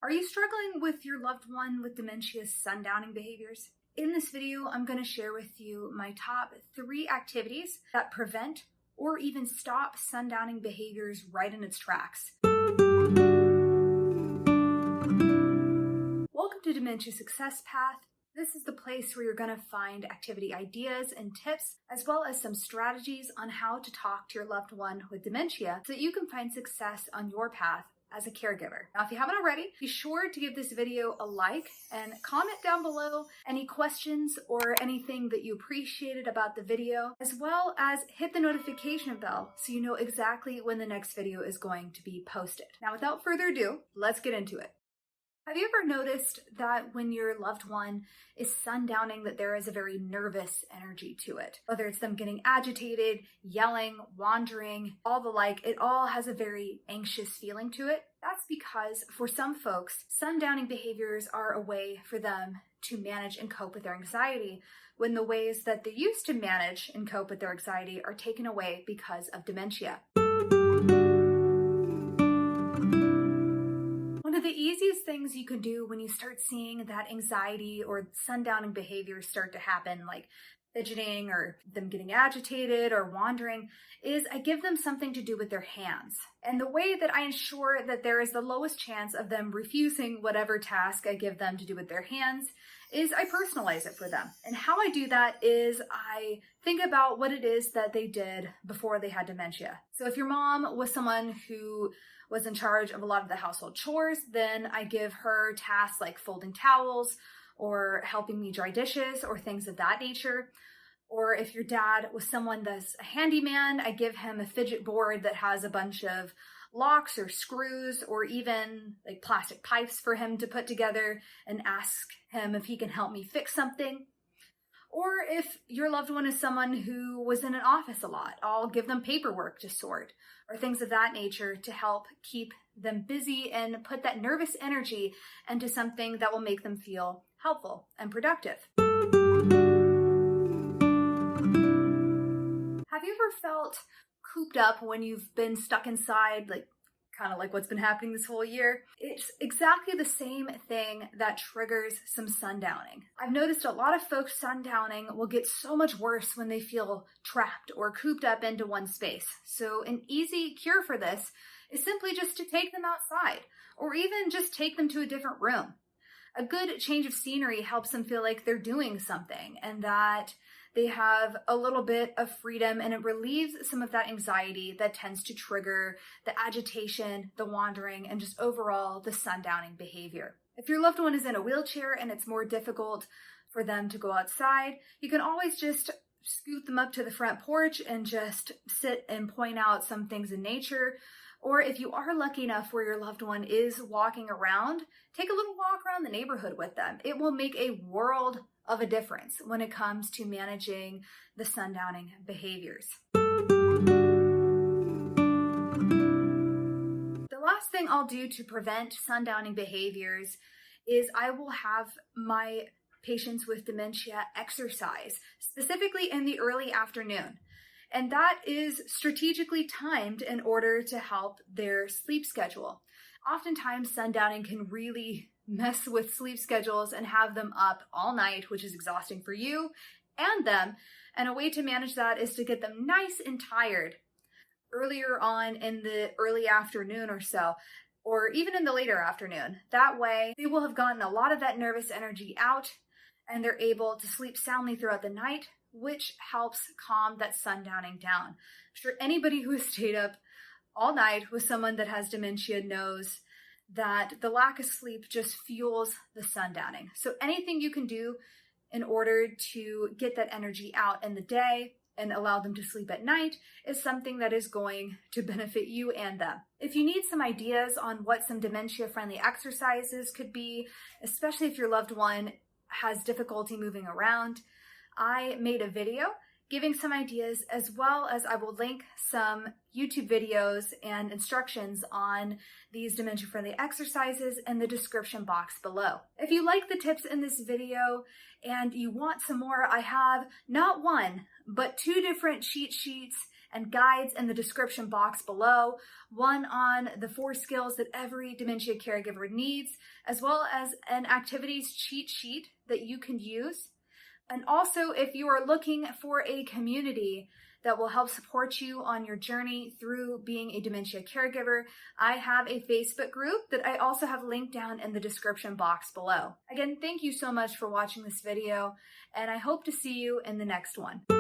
Are you struggling with your loved one with dementia's sundowning behaviors? In this video, I'm going to share with you my top 3 activities that prevent or even stop sundowning behaviors right in its tracks. Welcome to Dementia Success Path. This is the place where you're going to find activity ideas and tips, as well as some strategies on how to talk to your loved one with dementia so that you can find success on your path as a caregiver. Now, if you haven't already, be sure to give this video a like and comment down below any questions or anything that you appreciated about the video, as well as hit the notification bell so you know exactly when the next video is going to be posted. Now, without further ado, let's get into it. Have you ever noticed that when your loved one is sundowning that there is a very nervous energy to it? Whether it's them getting agitated, yelling, wandering, all the like, it all has a very anxious feeling to it. That's because for some folks, sundowning behaviors are a way for them to manage and cope with their anxiety, when the ways that they used to manage and cope with their anxiety are taken away because of dementia. One of the easiest things you can do when you start seeing that anxiety or sundowning behaviors start to happen, like fidgeting or them getting agitated or wandering, is I give them something to do with their hands. And the way that I ensure that there is the lowest chance of them refusing whatever task I give them to do with their hands is I personalize it for them. And how I do that is I think about what it is that they did before they had dementia. So if your mom was someone who was in charge of a lot of the household chores, then I give her tasks like folding towels or helping me dry dishes or things of that nature. Or if your dad was someone that's a handyman, I give him a fidget board that has a bunch of locks or screws or even like plastic pipes for him to put together and ask him if he can help me fix something. Or if your loved one is someone who was in an office a lot, I'll give them paperwork to sort or things of that nature to help keep them busy and put that nervous energy into something that will make them feel helpful and productive. Have you ever felt cooped up when you've been stuck inside, kind of like what's been happening this whole year? It's exactly the same thing that triggers some sundowning. I've noticed a lot of folks sundowning will get so much worse when they feel trapped or cooped up into one space. So an easy cure for this is simply just to take them outside or even just take them to a different room. A good change of scenery helps them feel like they're doing something and that they have a little bit of freedom, and it relieves some of that anxiety that tends to trigger the agitation, the wandering, and just overall the sundowning behavior. If your loved one is in a wheelchair and it's more difficult for them to go outside, you can always just scoot them up to the front porch and just sit and point out some things in nature. Or if you are lucky enough where your loved one is walking around, take a little walk around the neighborhood with them. It will make a world of a difference when it comes to managing the sundowning behaviors. The last thing I'll do to prevent sundowning behaviors is I will have my patients with dementia exercise, specifically in the early afternoon. And that is strategically timed in order to help their sleep schedule. Oftentimes, sundowning can really mess with sleep schedules and have them up all night, which is exhausting for you and them. And a way to manage that is to get them nice and tired earlier on in the early afternoon or so, or even in the later afternoon. That way, they will have gotten a lot of that nervous energy out and they're able to sleep soundly throughout the night, which helps calm that sundowning down. I'm sure anybody who has stayed up all night with someone that has dementia knows that the lack of sleep just fuels the sundowning. So anything you can do in order to get that energy out in the day and allow them to sleep at night is something that is going to benefit you and them. If you need some ideas on what some dementia-friendly exercises could be, especially if your loved one has difficulty moving around, I made a video giving some ideas, as well as I will link some YouTube videos and instructions on these dementia-friendly exercises in the description box below. If you like the tips in this video and you want some more, I have not one, but 2 different cheat sheets and guides in the description box below, one on the 4 skills that every dementia caregiver needs, as well as an activities cheat sheet that you can use. And also, if you are looking for a community that will help support you on your journey through being a dementia caregiver, I have a Facebook group that I also have linked down in the description box below. Again, thank you so much for watching this video, and I hope to see you in the next one.